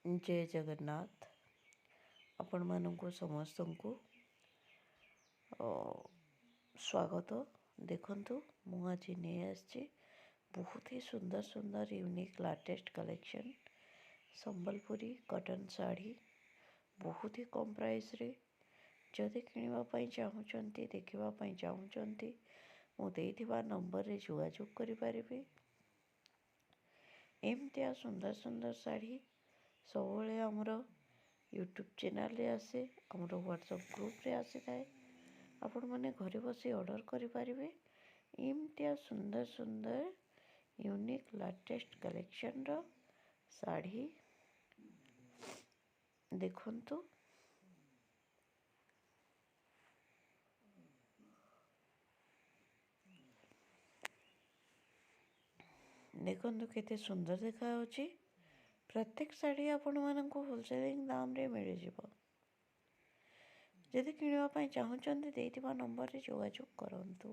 जय जगन्नाथ। आपण मानू समस्त को स्वागत। देखंतु मु आज नहीं आसी बहुत ही सुंदर सुंदर unique latest collection Sambalpuri cotton sari बहुत ही कम प्राइस रे जदि किणापी चाहूँगी देखापी चाहूँगी मुझे नंबर रे जोगाजोग करें। एमतिया सुंदर सुंदर साड़ी सब आमर यूट्यूब चैनल रे आसे आमर व्हाट्सएप ग्रुप रे आसी थाए। आपण मैंने घरे बसी ऑर्डर करें। एमतिया सुंदर सुंदर यूनिक लेटेस्ट कलेक्शन रो साड़ी देखंतु। देखंतु केते सुंदर देखा होची। प्रत्येक साड़ी आपण मानक होलसेलिंग दाम रे मिल जिवो। जदि किणापी चाहूँगी नंबर रे जोगाजोग करंतु।